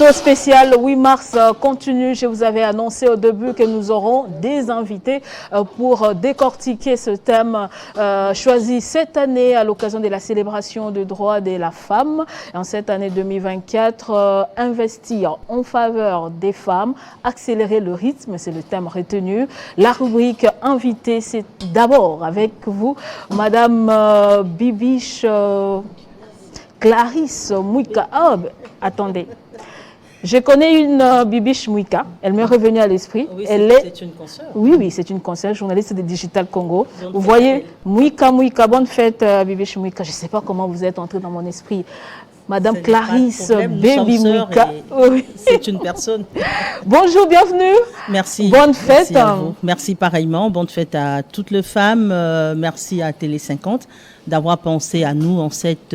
plateau spécial le 8 mars continue. Je vous avais annoncé au début que nous aurons des invités pour décortiquer ce thème choisi cette année à l'occasion de la célébration des droits de la femme. En cette année 2024, investir en faveur des femmes, accélérer le rythme, c'est le thème retenu. La rubrique invité, c'est d'abord avec vous, Madame Bibiche Clarisse Mouika. Ah, attendez. Je connais une Bibiche Mouika. Elle m'est revenue à l'esprit. Oui, c'est une consoeur. Oui, c'est une consoeur, journaliste de Digital Congo. Vous voyez, Mouika, bonne fête, Bibiche Mouika. Je ne sais pas comment vous êtes entrée dans mon esprit. Madame Clarisse Baby Mouika. Oui. C'est une personne. Bonjour, bienvenue. Merci. Bonne fête. Merci à vous. Merci pareillement. Bonne fête à toutes les femmes. Merci à Télé 50 d'avoir pensé à nous en cette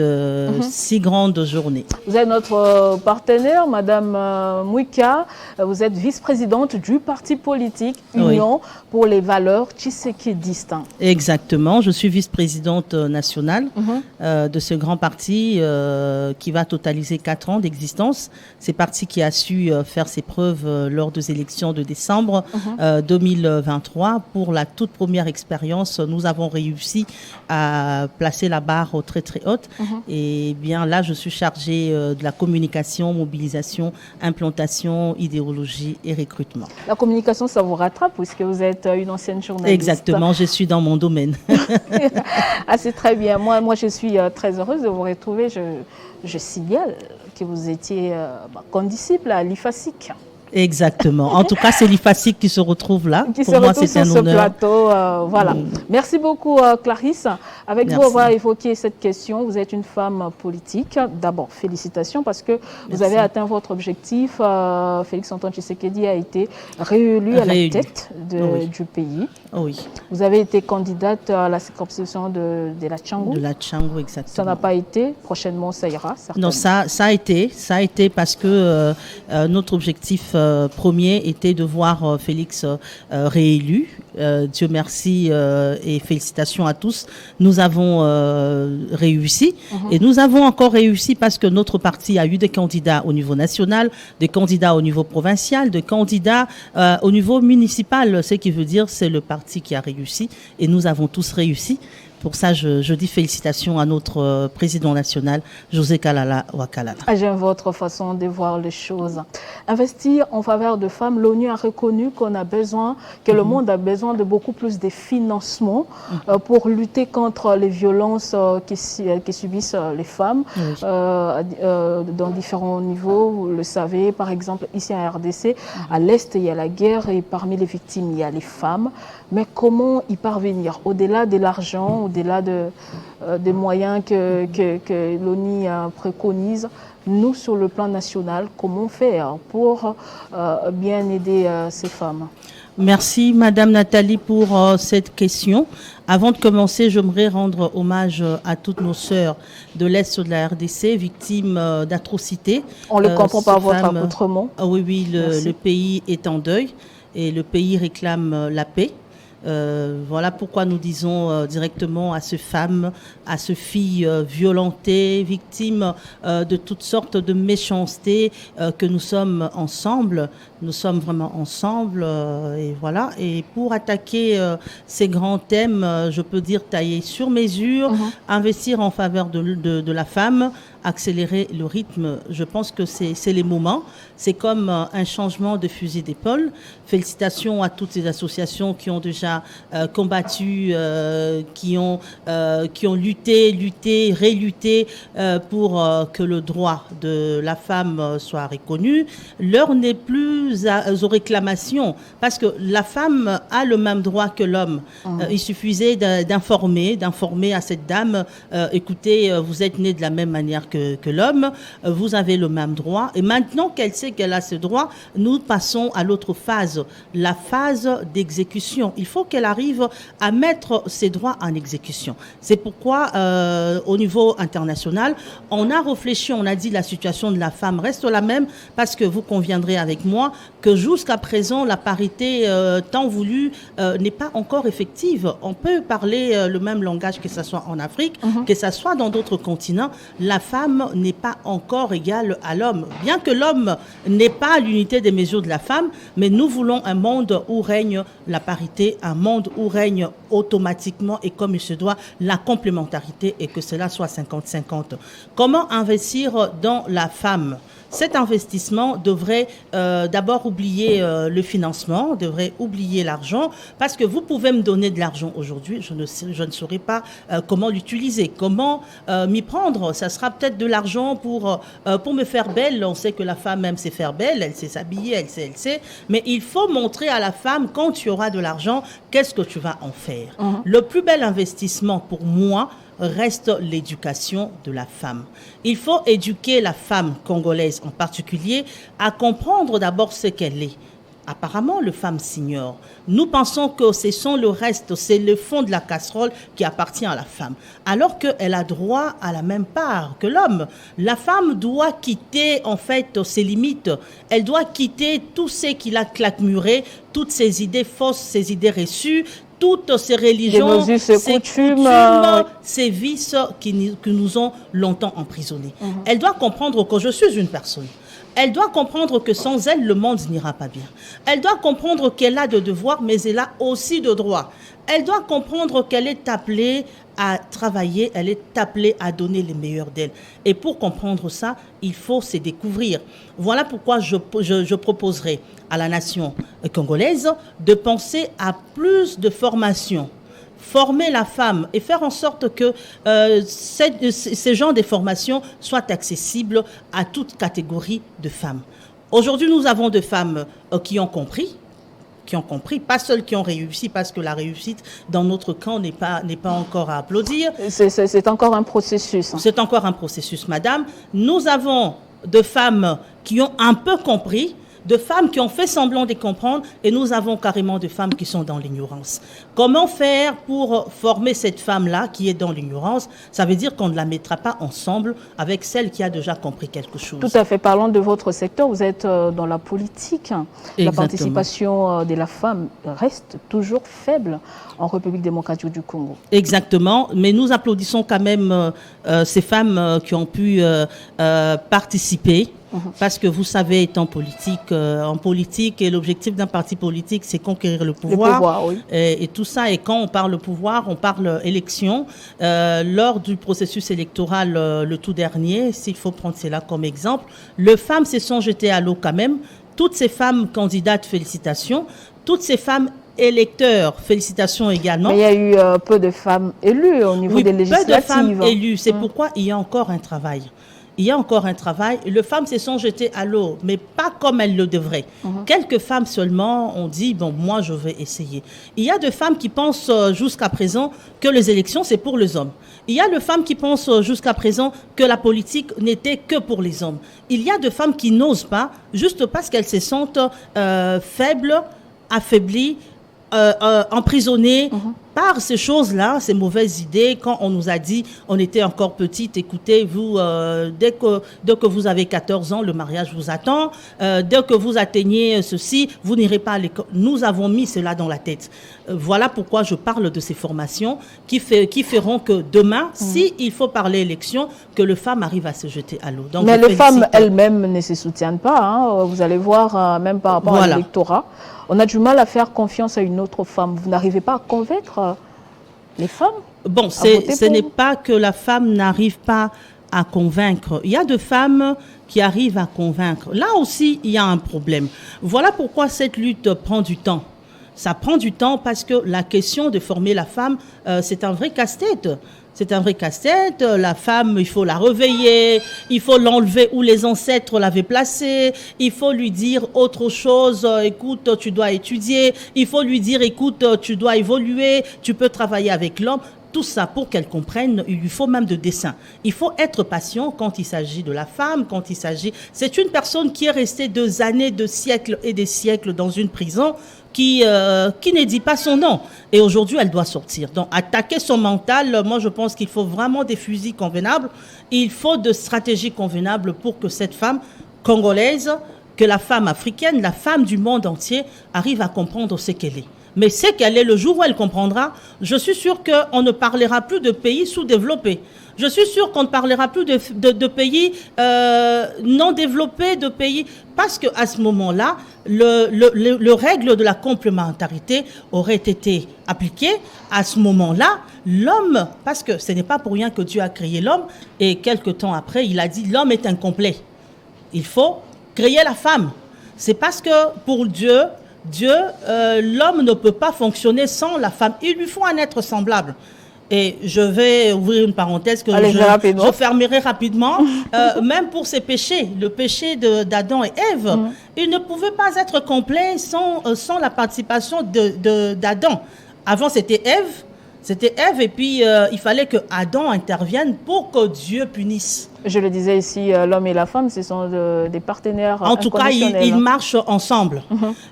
si grande journée. Vous êtes notre partenaire, Madame Mouika. Vous êtes vice-présidente du parti politique Union pour les valeurs Tshisekedi-Distin. Exactement. Je suis vice-présidente nationale de ce grand parti qui va totaliser 4 ans d'existence. C'est parti qui a su faire ses preuves lors des élections de décembre 2023. Pour la toute première expérience, nous avons réussi à placer la barre très très haute. Et bien là, je suis chargée de la communication, mobilisation, implantation, idéologie et recrutement. La communication, ça vous rattrape puisque vous êtes une ancienne journaliste. Exactement, je suis dans mon domaine. Ah, c'est très bien. Moi, je suis très heureuse de vous retrouver. Je signale que vous étiez condisciple à l'IFASIC. Exactement. En tout cas, c'est l'IFASIC qui se retrouve là. Pour moi, c'est un honneur. Plateau, voilà. Merci beaucoup, Clarisse. Avec vous, on va évoquer cette question. Vous êtes une femme politique. D'abord, félicitations parce que vous avez atteint votre objectif. Félix Antoine Tshisekedi a été réélu à la tête du pays. Oui. Vous avez été candidate à la circonscription de la Tchangou. De la Tchangou, exactement. Ça n'a pas été. Prochainement, ça ira. Non, ça a été. Ça a été parce que notre objectif premier était de voir Félix réélu. Dieu merci et félicitations à tous. Nous avons réussi et nous avons encore réussi parce que notre parti a eu des candidats au niveau national, des candidats au niveau provincial, des candidats au niveau municipal. Ce qui veut dire c'est le parti qui a réussi et nous avons tous réussi. Pour ça, je dis félicitations à notre président national, José Kalala Wakalala. J'aime votre façon de voir les choses. Investir en faveur de femmes, l'ONU a reconnu qu'on a besoin, que le monde a besoin de beaucoup plus de financement pour lutter contre les violences qui subissent les femmes dans différents niveaux. Vous le savez, par exemple, ici en RDC, à l'Est, il y a la guerre et parmi les victimes, il y a les femmes. Mais comment y parvenir au-delà de l'argent, au-delà des moyens que l'ONU préconise, nous, sur le plan national, comment faire pour bien aider ces femmes? Merci, Madame Nathalie, pour cette question. Avant de commencer, j'aimerais rendre hommage à toutes nos sœurs de l'Est de la RDC, victimes d'atrocités. On ne le comprend pas votre accoutrement. Oui, le pays est en deuil et le pays réclame la paix. Voilà pourquoi nous disons directement à ces femmes, à ces filles violentées, victimes de toutes sortes de méchancetés, que nous sommes ensemble, nous sommes vraiment ensemble et voilà. Et pour attaquer ces grands thèmes, je peux dire tailler sur mesure, investir en faveur de la femme, accélérer le rythme. Je pense que c'est les moments. C'est comme un changement de fusil d'épaule. Félicitations à toutes ces associations qui ont déjà combattu, qui ont lutté, relutté pour que le droit de la femme soit reconnu. L'heure n'est plus aux réclamations parce que la femme a le même droit que l'homme. Il suffisait d'informer à cette dame, écoutez, vous êtes née de la même manière que l'homme, vous avez le même droit. Et maintenant qu'elle sait qu'elle a ce droit, nous passons à l'autre phase, la phase d'exécution. Il faut qu'elle arrive à mettre ses droits en exécution. C'est pourquoi, au niveau international, on a réfléchi, on a dit la situation de la femme reste la même parce que vous conviendrez avec moi, que jusqu'à présent, la parité tant voulue n'est pas encore effective. On peut parler le même langage, que ce soit en Afrique, que ce soit dans d'autres continents. La femme n'est pas encore égale à l'homme. Bien que l'homme n'est pas à l'unité des mesures de la femme, mais nous voulons un monde où règne la parité, un monde où règne automatiquement et comme il se doit la complémentarité et que cela soit 50-50. Comment investir dans la femme? Cet investissement devrait d'abord oublier le financement, devrait oublier l'argent, parce que vous pouvez me donner de l'argent aujourd'hui, je ne saurais pas comment l'utiliser, comment m'y prendre. Ça sera peut-être de l'argent pour me faire belle. On sait que la femme aime se faire belle, elle sait s'habiller, elle sait. Mais il faut montrer à la femme, quand tu auras de l'argent, qu'est-ce que tu vas en faire. Le plus bel investissement pour moi, reste l'éducation de la femme. Il faut éduquer la femme congolaise en particulier à comprendre d'abord ce qu'elle est. Apparemment, les femmes s'ignorent. Nous pensons que ce sont le reste, c'est le fond de la casserole qui appartient à la femme. Alors qu'elle a droit à la même part que l'homme. La femme doit quitter, en fait, ses limites. Elle doit quitter tout ce qui l'a claquemuré, toutes ses idées fausses, ses idées reçues, toutes ces religions, ces coutumes, ces vices qui nous ont longtemps emprisonnés. Elle doit comprendre que je suis une personne. Elle doit comprendre que sans elle, le monde n'ira pas bien. Elle doit comprendre qu'elle a de devoirs, mais elle a aussi de droits. Elle doit comprendre qu'elle est appelée à travailler, elle est appelée à donner le meilleur d'elle. Et pour comprendre ça, il faut se découvrir. Voilà pourquoi je proposerai à la nation congolaise de penser à plus de formation. Former la femme et faire en sorte que ces genres de formations soient accessibles à toute catégorie de femmes. Aujourd'hui, nous avons des femmes qui ont compris, pas seules qui ont réussi, parce que la réussite dans notre camp n'est pas encore à applaudir. C'est encore un processus. C'est encore un processus, madame. Nous avons des femmes qui ont un peu compris, de femmes qui ont fait semblant de comprendre, et nous avons carrément des femmes qui sont dans l'ignorance. Comment faire pour former cette femme-là qui est dans l'ignorance? Ça veut dire qu'on ne la mettra pas ensemble avec celle qui a déjà compris quelque chose. Tout à fait. Parlons de votre secteur. Vous êtes dans la politique. Exactement. La participation de la femme reste toujours faible en République démocratique du Congo. Exactement. Mais nous applaudissons quand même ces femmes qui ont pu participer. Parce que vous savez, étant politique, en politique, et l'objectif d'un parti politique, c'est conquérir le pouvoir. Le pouvoir, oui. Et tout ça, et quand on parle pouvoir, on parle élection. Lors du processus électoral, le tout dernier, s'il faut prendre cela comme exemple, les femmes se sont jetées à l'eau quand même. Toutes ces femmes candidates, félicitations. Toutes ces femmes électeurs, félicitations également. Mais il y a eu peu de femmes élues au niveau des législatives. Peu de femmes élues. C'est pourquoi il y a encore un travail. Il y a encore un travail. Les femmes se sont jetées à l'eau, mais pas comme elles le devraient. Quelques femmes seulement ont dit, bon, moi, je vais essayer. Il y a des femmes qui pensent jusqu'à présent que les élections, c'est pour les hommes. Il y a des femmes qui pensent jusqu'à présent que la politique n'était que pour les hommes. Il y a des femmes qui n'osent pas, juste parce qu'elles se sentent faibles, affaiblies, emprisonnées par ces choses-là, ces mauvaises idées. Quand on nous a dit, on était encore petite, écoutez, vous, dès que vous avez 14 ans, le mariage vous attend. Dès que vous atteignez ceci, vous n'irez pas à l'école. Nous avons mis cela dans la tête. Voilà pourquoi je parle de ces formations qui feront que demain, s'il faut parler élection, que les femmes arrivent à se jeter à l'eau. Donc, mais les femmes elles-mêmes ne se soutiennent pas. Hein. Vous allez voir, même par rapport à l'électorat, on a du mal à faire confiance à une autre femme. Vous n'arrivez pas à convaincre les femmes? Bon, ce n'est pas que la femme n'arrive pas à convaincre. Il y a des femmes qui arrivent à convaincre. Là aussi, il y a un problème. Voilà pourquoi cette lutte prend du temps. Ça prend du temps parce que la question de former la femme, c'est un vrai casse-tête. C'est un vrai casse-tête. La femme, il faut la réveiller, il faut l'enlever où les ancêtres l'avaient placée, il faut lui dire autre chose, écoute, tu dois étudier, il faut lui dire, écoute, tu dois évoluer, tu peux travailler avec l'homme. Tout ça, pour qu'elle comprenne, il lui faut même de dessin. Il faut être patient quand il s'agit de la femme, quand il s'agit... C'est une personne qui est restée des années, des siècles et des siècles dans une prison qui ne dit pas son nom. Et aujourd'hui, elle doit sortir. Donc, attaquer son mental, moi, je pense qu'il faut vraiment des fusils convenables. Il faut de stratégies convenables pour que cette femme congolaise que la femme africaine, la femme du monde entier, arrive à comprendre ce qu'elle est. Mais ce qu'elle est, le jour où elle comprendra, je suis sûre qu'on ne parlera plus de pays sous-développés. Je suis sûre qu'on ne parlera plus de pays non développés, de pays... Parce qu'à ce moment-là, le règle de la complémentarité aurait été appliquée. À ce moment-là, l'homme, parce que ce n'est pas pour rien que Dieu a créé l'homme, et quelque temps après, il a dit l'homme est incomplet. Il faut créer la femme. C'est parce que pour Dieu, l'homme ne peut pas fonctionner sans la femme. Il lui faut un être semblable. Et je vais ouvrir une parenthèse que je fermerai rapidement. Même pour ces péchés, le péché d'Adam et Ève, il ne pouvait pas être complet sans la participation d'Adam. Avant, c'était Ève, et puis il fallait que Adam intervienne pour que Dieu punisse. Je le disais ici, l'homme et la femme, ce sont des partenaires en tout cas, ils marchent ensemble.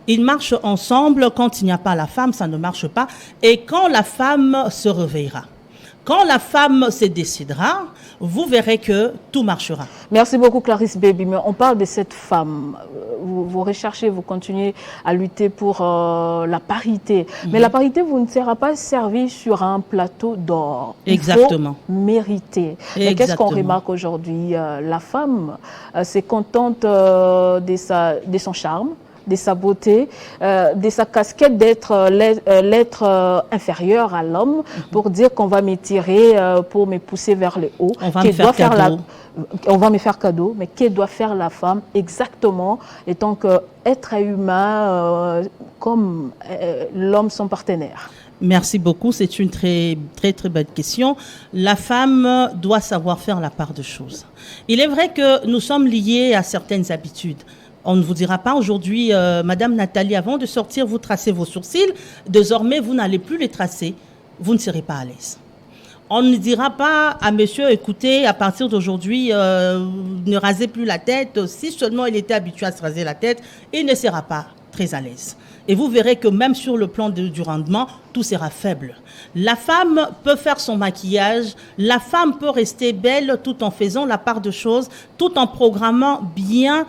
Ils marchent ensemble. Quand il n'y a pas la femme, ça ne marche pas. Et quand la femme se réveillera, quand la femme se décidera, vous verrez que tout marchera. Merci beaucoup, Clarisse Baby. Mais on parle de cette femme. Vous recherchez, vous continuez à lutter pour la parité. Mais la parité vous ne sera pas servie sur un plateau d'or. Exactement. Il faut mériter. Mais qu'est-ce qu'on remarque aujourd'hui? La femme se contente de son charme, de sa beauté, de sa casquette d'être l'être inférieur à l'homme, pour dire qu'on va m'étirer pour me pousser vers le haut. On va me faire cadeau. On va me faire cadeau, mais qu'est-ce doit faire la femme exactement, étant qu'être humain comme l'homme son partenaire? Merci beaucoup, c'est une très bonne question. La femme doit savoir faire la part de choses. Il est vrai que nous sommes liés à certaines habitudes. On ne vous dira pas aujourd'hui, Madame Nathalie, avant de sortir, vous tracez vos sourcils. Désormais, vous n'allez plus les tracer. Vous ne serez pas à l'aise. On ne dira pas à monsieur, écoutez, à partir d'aujourd'hui, ne rasez plus la tête. Si seulement il était habitué à se raser la tête, il ne sera pas très à l'aise. Et vous verrez que même sur le plan du rendement, tout sera faible. La femme peut faire son maquillage, la femme peut rester belle tout en faisant la part de choses, tout en programmant bien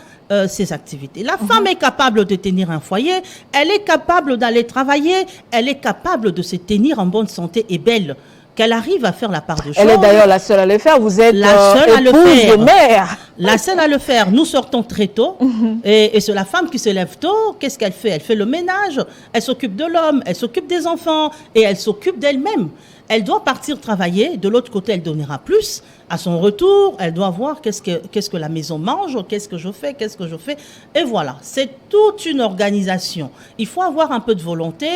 ses activités. La femme est capable de tenir un foyer, elle est capable d'aller travailler, elle est capable de se tenir en bonne santé et belle. Qu'elle arrive à faire la part de choses. Elle est d'ailleurs la seule à le faire. Vous êtes la seule à le faire. De mère. La seule à le faire. Nous sortons très tôt. Et c'est la femme qui se lève tôt. Qu'est-ce qu'elle fait? Elle fait le ménage. Elle s'occupe de l'homme. Elle s'occupe des enfants. Et elle s'occupe d'elle-même. Elle doit partir travailler. De l'autre côté, elle donnera plus. À son retour, elle doit voir qu'est-ce que la maison mange, qu'est-ce que je fais. Et voilà, c'est toute une organisation. Il faut avoir un peu de volonté.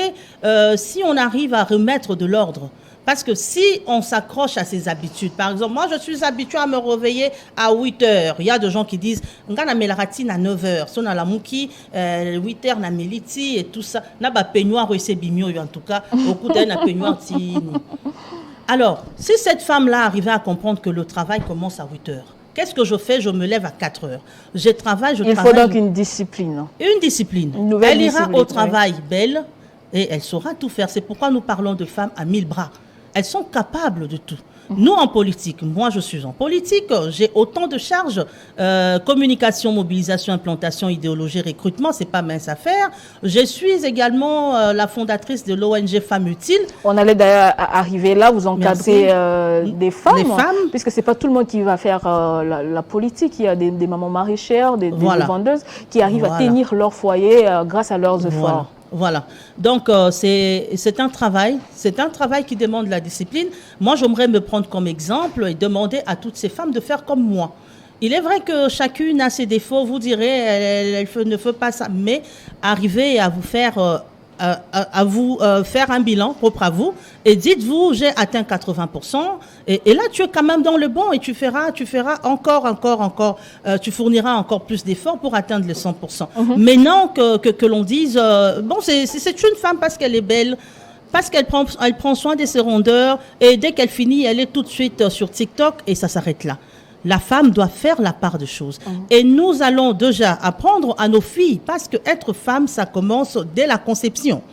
Si on arrive à remettre de l'ordre, parce que si on s'accroche à ses habitudes, par exemple, moi je suis habituée à me réveiller à 8 heures. Il y a des gens qui disent, nga na melaratine à 9 heures, son à la mouki, 8 heures na meliti et tout ça. Na ba peignoir et bimio, en tout cas, au coup d'un peignoir tini. Alors, si cette femme-là arrivait à comprendre que le travail commence à 8 heures, qu'est-ce que je fais? Je me lève à 4 heures. Je travaille. Il faut donc une discipline. Une discipline. Une nouvelle discipline. Elle ira au travail belle et elle saura tout faire. C'est pourquoi nous parlons de femmes à 1000 bras. Elles sont capables de tout. Nous, en politique, moi je suis en politique, j'ai autant de charges, communication, mobilisation, implantation, idéologie, recrutement, c'est pas mince affaire. Je suis également la fondatrice de l'ONG Femmes Utiles. On allait d'ailleurs arriver là, vous encadrez des femmes, puisque c'est pas tout le monde qui va faire la politique. Il y a des mamans maraîchères, des vendeuses qui arrivent à tenir leur foyer grâce à leurs efforts. Voilà. Donc, c'est un travail qui demande la discipline. Moi, j'aimerais me prendre comme exemple et demander à toutes ces femmes de faire comme moi. Il est vrai que chacune a ses défauts. Vous direz, elle ne fait pas ça. Mais arrivez à vous faire... faire un bilan propre à vous et dites-vous, j'ai atteint 80% et là, tu es quand même dans le bon et tu feras encore, tu fourniras encore plus d'efforts pour atteindre les 100%. Mais non que l'on dise, bon, c'est une femme parce qu'elle est belle, parce qu'elle prend soin de ses rondeurs et dès qu'elle finit, elle est tout de suite sur TikTok et ça s'arrête là. La femme doit faire la part de choses. Et nous allons déjà apprendre à nos filles, parce que être femme, ça commence dès la conception.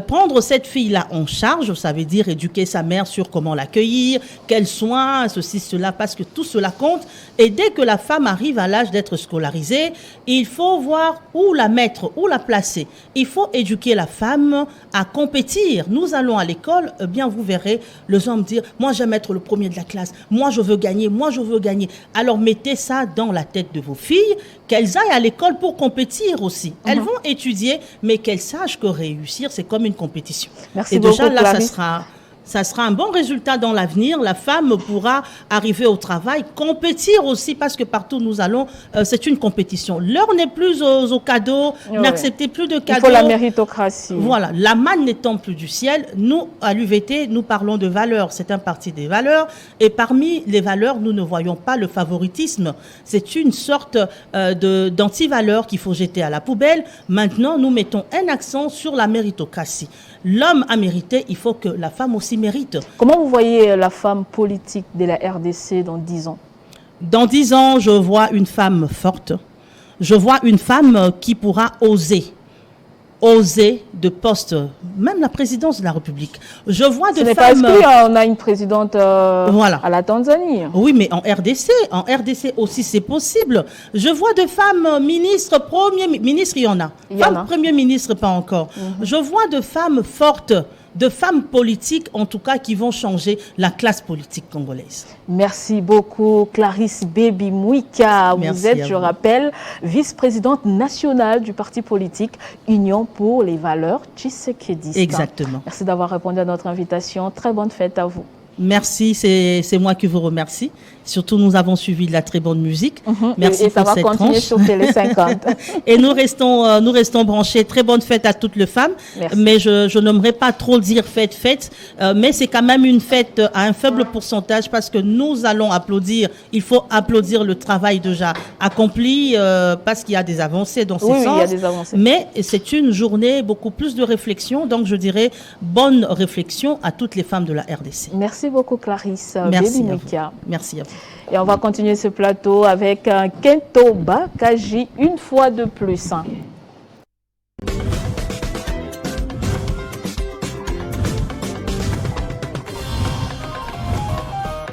prendre cette fille-là en charge, ça veut dire éduquer sa mère sur comment l'accueillir, quels soins, ceci, cela, parce que tout cela compte. Et dès que la femme arrive à l'âge d'être scolarisée, il faut voir où la mettre, où la placer. Il faut éduquer la femme à compétir. Nous allons à l'école, eh bien vous verrez les hommes dire « moi j'aime être le premier de la classe, moi je veux gagner, moi je veux gagner ». Alors mettez ça dans la tête de vos filles, qu'elles aillent à l'école pour compétir aussi. Elles vont étudier, mais qu'elles sachent que réussir, c'est comme une compétition. Merci et déjà beaucoup, là, Clarisse. ça sera un bon résultat dans l'avenir. La femme pourra arriver au travail, compétir aussi, parce que partout où nous allons, c'est une compétition. L'heure n'est plus aux cadeaux, n'acceptez plus de cadeaux. Il faut la méritocratie. Voilà, la manne n'étant plus du ciel. Nous, à l'UVT, nous parlons de valeurs. C'est un parti des valeurs. Et parmi les valeurs, nous ne voyons pas le favoritisme. C'est une sorte d'anti-valeur qu'il faut jeter à la poubelle. Maintenant, nous mettons un accent sur la méritocratie. L'homme a mérité, il faut que la femme aussi mérite. Comment vous voyez la femme politique de la RDC dans 10 ans? Dans 10 ans, je vois une femme forte. Je vois une femme qui pourra oser de poste, même la présidence de la République. Je vois de femmes... Ce n'est pas qu'on a une présidente voilà. à la Tanzanie. Oui, mais en RDC aussi c'est possible. Je vois de femmes ministres, premier ministre, il y en a. Femmes premier ministre, pas encore. Je vois de femmes fortes, de femmes politiques, en tout cas, qui vont changer la classe politique congolaise. Merci beaucoup, Clarisse Baby Mouika. Vous êtes, je rappelle, vice-présidente nationale du parti politique Union pour les valeurs Tshisekedi. Exactement. Merci d'avoir répondu à notre invitation. Très bonne fête à vous. Merci, c'est moi qui vous remercie. Surtout, nous avons suivi de la très bonne musique. Merci et ça va continuer sur Télé 50. Et nous restons branchés. Très bonne fête à toutes les femmes. Merci. Mais je n'aimerais pas trop dire fête. Mais c'est quand même une fête à un faible pourcentage parce que nous allons applaudir. Il faut applaudir le travail déjà accompli parce qu'il y a des avancées dans ce sens. Oui, il y a des avancées. Mais c'est une journée beaucoup plus de réflexion. Donc, je dirais bonne réflexion à toutes les femmes de la RDC. Merci beaucoup, Clarisse. Merci Baby à Mouika. vous. Merci à vous. Et on va continuer ce plateau avec Kento Bakaji une fois de plus.